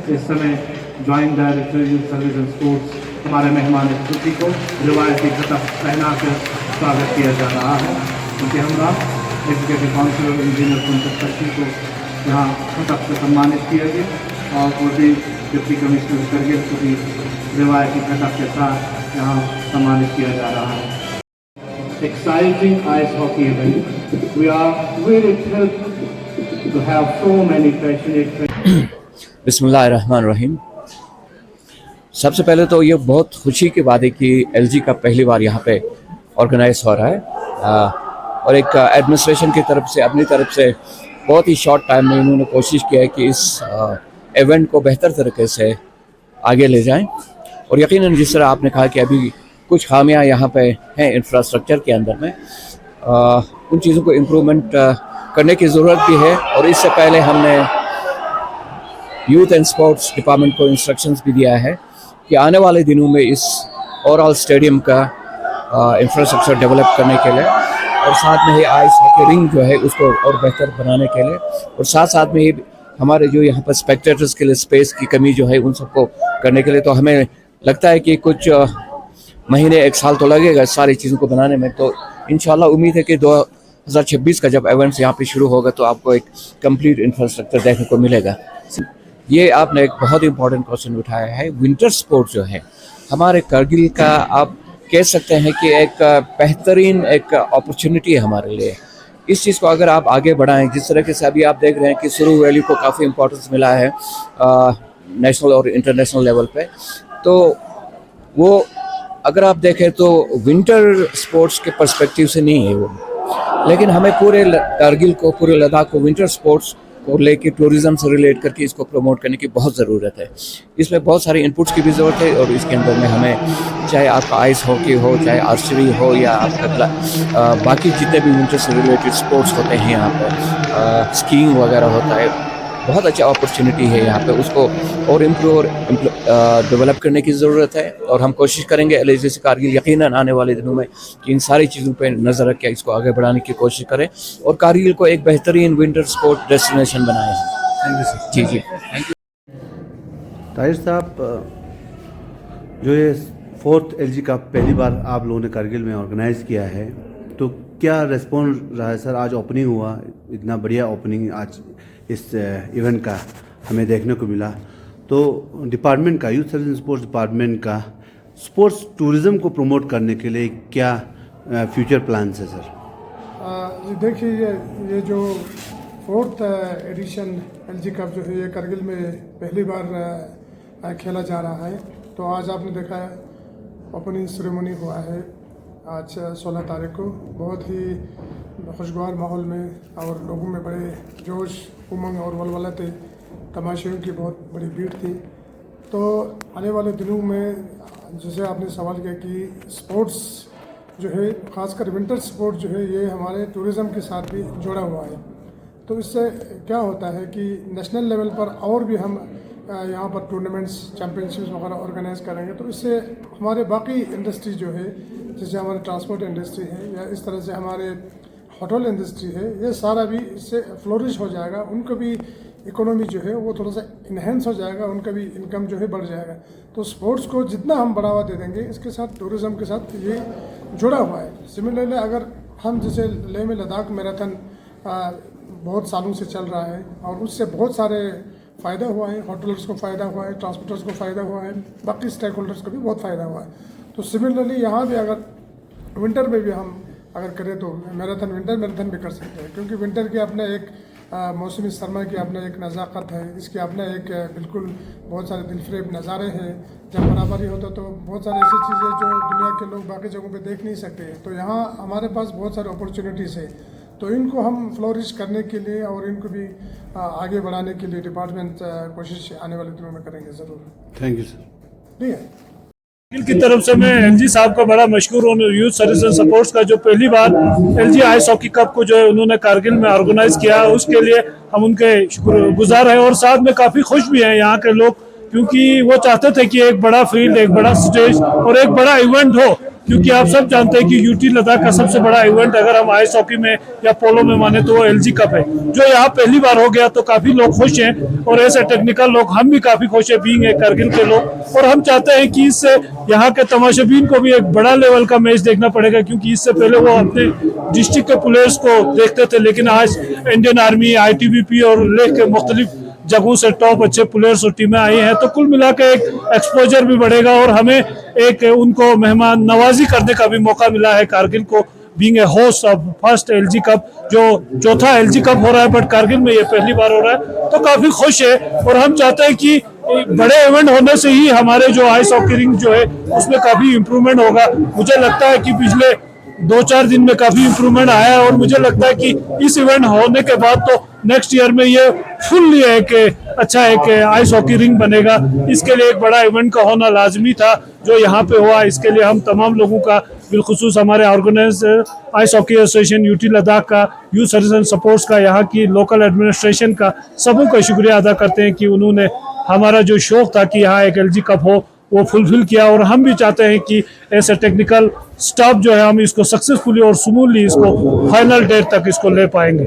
इस समय joint director youth service and sports हमारे मेहमान खुशी को रिवायती खतक पहना कर स्वागत किया जा रहा है। उनके हमरा एग्जीक्यूटिव काउंसिलर इंजीनियर पंकज सच्ची को यहाँ खतक से सम्मानित किया गया और वो भी डिप्टी कमिश्नर करगिल को भी रिवायती खतक के साथ यहाँ सम्मानित किया जा रहा है। Exciting ice hockey event. We are really thrilled to have so many passionate. बिस्मिल्लाहिर्रहमानिर्रहीम। सबसे पहले तो ये बहुत खुशी की बात है कि एलजी का पहली बार यहाँ पे ऑर्गेनाइज हो रहा है और एक एडमिनिस्ट्रेशन की तरफ से अपनी तरफ से बहुत ही शॉर्ट टाइम में इन्होंने कोशिश किया है कि इस इवेंट को बेहतर तरीके से आगे ले जाएं और यकीनन जिस तरह आपने कहा कि अभी कुछ खामियां यहाँ पे हैं इंफ्रास्ट्रक्चर के अंदर में, उन चीज़ों को इम्प्रूवमेंट करने की ज़रूरत भी है। और इससे पहले हमने यूथ एंड स्पोर्ट्स डिपार्टमेंट को इंस्ट्रक्शंस भी दिया है कि आने वाले दिनों में इस ओवरऑल स्टेडियम का इंफ्रास्ट्रक्चर डेवलप करने के लिए और साथ में ही आइस हॉकी रिंग जो है उसको और बेहतर बनाने के लिए और साथ साथ में ही हमारे जो यहाँ पर स्पेक्टेटर्स के लिए स्पेस की कमी जो है उन सबको करने के लिए, तो हमें लगता है कि कुछ महीने एक साल तो लगेगा सारी चीज़ों को बनाने में। तो इंशाल्लाह उम्मीद है कि 2026 का जब इवेंट्स यहाँ पे शुरू होगा तो आपको एक कंप्लीट इंफ्रास्ट्रक्चर देखने को मिलेगा। ये आपने एक बहुत ही इंपॉर्टेंट क्वेश्चन उठाया है। विंटर स्पोर्ट जो है हमारे करगिल का आप कह सकते हैं कि एक बेहतरीन एक अपॉर्चुनिटी है हमारे लिए। इस चीज़ को अगर आप आगे बढ़ाएं, जिस तरह से अभी आप देख रहे हैं कि सुरू वैली को काफ़ी इंपॉर्टेंस मिला है नेशनल और इंटरनेशनल लेवल पे, तो वो अगर आप देखें तो विंटर स्पोर्ट्स के पर्सपेक्टिव से नहीं है वो, लेकिन हमें पूरे करगिल को, पूरे लद्दाख को विंटर स्पोर्ट्स को लेके टूरिज़्म से रिलेट करके इसको प्रमोट करने की बहुत ज़रूरत है। इसमें बहुत सारे इनपुट्स की भी ज़रूरत है और इसके अंदर में हमें चाहे आपका आइस हॉकी हो, चाहे आर्चरी हो या आपका बाकी जितने भी विंटर से रिलेटेड स्पोर्ट्स होते हैं यहाँ पर, स्कीइंग वगैरह होता है, बहुत अच्छा अपॉर्चुनिटी है यहाँ पे, उसको और इम्प्रूव और डेवलप करने की ज़रूरत है। और हम कोशिश करेंगे एलजी से कारगिल यकीनन आने वाले दिनों में कि इन सारी चीज़ों पे नज़र रख के इसको आगे बढ़ाने की कोशिश करें और कारगिल को एक बेहतरीन विंटर स्पोर्ट डेस्टिनेशन बनाएं। Thank you sir. जी जी थैंक यू। ताहिर साहब, जो ये 4th एलजी का पहली बार आप लोगों ने कारगिल में ऑर्गेनाइज़ किया है, तो क्या रिस्पॉन्स रहा है सर? आज ओपनिंग हुआ, इतना बढ़िया ओपनिंग आज इस इवेंट का हमें देखने को मिला, तो डिपार्टमेंट का, youth service and sports department का स्पोर्ट्स टूरिज़्म को प्रमोट करने के लिए क्या फ्यूचर प्लान्स है सर? देखिए, ये जो 4th एडिशन एलजी कप जो है ये करगिल में पहली बार खेला जा रहा है। तो आज आपने देखा है ओपनिंग सेरेमनी हुआ है आज 16 तारीख को, बहुत ही खुशगवार माहौल में और लोगों में बड़े जोश, उमंग और वलवला थे, तमाशाइयों की बहुत बड़ी भीड़ थी। तो आने वाले दिनों में जैसे आपने सवाल किया कि स्पोर्ट्स जो है, ख़ासकर विंटर स्पोर्ट जो है, ये हमारे टूरिज़्म के साथ भी जुड़ा हुआ है। तो इससे क्या होता है कि नेशनल लेवल पर और भी हम यहाँ पर टूर्नामेंट्स, चैम्पियनशिप्स वगैरह ऑर्गेनाइज करेंगे, तो इससे हमारे बाकी इंडस्ट्री जो है, जैसे हमारे ट्रांसपोर्ट इंडस्ट्री है या इस तरह से हमारे होटल इंडस्ट्री है, ये सारा भी इससे फ्लोरिश हो जाएगा। उनको भी इकोनॉमी जो है वो थोड़ा सा इन्हेंस हो जाएगा, उनका भी इनकम जो है बढ़ जाएगा। तो स्पोर्ट्स को जितना हम बढ़ावा दे देंगे, इसके साथ टूरिज़्म के साथ ये जुड़ा हुआ है। सिमिलरली अगर हम जैसे लेह में लद्दाख मैराथन बहुत सालों से चल रहा है और उससे बहुत सारे फ़ायदा हुआ है, होटलर्स को फ़ायदा हुआ है, ट्रांसपोर्टर्स को फ़ायदा हुआ है, बाकी स्टेक होल्डर्स को भी बहुत फ़ायदा हुआ है। तो सिमिलरली यहाँ भी अगर विंटर में भी हम अगर करें तो मैराथन, विंटर मैराथन भी कर सकते हैं, क्योंकि विंटर के अपने एक मौसमी सरमा की अपने एक नज़ाकत है, इसके अपने एक बिल्कुल बहुत सारे दिलफरेब नज़ारे हैं। जब बराबरी होता तो बहुत सारी ऐसी चीज़ें जो दुनिया के लोग बाकी जगहों पे देख नहीं सकते हैं। तो यहाँ हमारे पास बहुत सारे अपॉर्चुनिटीज़ है, तो इनको हम फ्लोरिश करने के लिए और इनको भी आगे बढ़ाने के लिए डिपार्टमेंट कोशिश आने वाले दिनों में करेंगे ज़रूर। Thank you sir. ठीक है, की तरफ से मैं एलजी साहब का बड़ा मशहूर हूँ। यूथ सर्विस एंड सपोर्ट्स का जो पहली बार एलजी आइस हॉकी कप को जो है उन्होंने कारगिल में ऑर्गेनाइज किया, उसके लिए हम उनके शुक्रगुजार हैं और साथ में काफ़ी खुश भी हैं यहाँ के लोग, क्योंकि वो चाहते थे कि एक बड़ा फील्ड, एक बड़ा स्टेज और एक बड़ा इवेंट हो क्योंकि आप सब जानते हैं कि यूटी लद्दाख का सबसे बड़ा इवेंट अगर हम आइस हॉकी में या पोलो में माने तो वो एलजी कप है, जो यहाँ पहली बार हो गया। तो काफी लोग खुश हैं और ऐसे टेक्निकल लोग हम भी काफी खुश है बीइंग कारगिल के लोग। और हम चाहते हैं कि इससे यहाँ के तमाशाबीन को भी एक बड़ा लेवल का मैच देखना पड़ेगा, क्योंकि इससे पहले वो अपने डिस्ट्रिक्ट के प्लेयर्स को देखते थे, लेकिन आज इंडियन आर्मी, आईटीबीपी और लेह के मुख्तलिफ जगहों से टॉप अच्छे प्लेयर्स और टीमें आई हैं। तो कुल मिलाकर एक एक्सपोजर भी बढ़ेगा और हमें एक उनको मेहमान नवाजी करने का भी मौका मिला है कारगिल को, being a host of first LG cup, जो चौथा एलजी कप हो रहा है, बट कारगिल में ये पहली बार हो रहा है। तो काफी खुश है और हम चाहते हैं कि बड़े इवेंट होने से ही हमारे जो आइस हॉकी रिंग जो है उसमें काफी इम्प्रूवमेंट होगा। मुझे लगता है कि पिछले 2-4 दिन में काफी इम्प्रूवमेंट आया है और मुझे लगता है कि इस इवेंट होने के बाद तो नेक्स्ट ईयर में ये फुल्ली एक अच्छा एक आइस हॉकी रिंग बनेगा। इसके लिए एक बड़ा इवेंट का होना लाजमी था जो यहाँ पे हुआ। इसके लिए हम तमाम लोगों का, बिलखुसूस हमारे organise ice hockey association UT Ladakh का, यूथ सर्विस एंड सपोर्ट्स का, यहाँ की लोकल एडमिनिस्ट्रेशन का, सबों का शुक्रिया अदा करते हैं कि उन्होंने हमारा जो शौक था कि यहाँ एक एलजी कप हो वो फुलफिल किया। और हम भी चाहते हैं कि ऐसे टेक्निकल स्टाफ जो है हम इसको सक्सेसफुली और स्मूथली इसको फाइनल डेट तक इसको ले पाएंगे।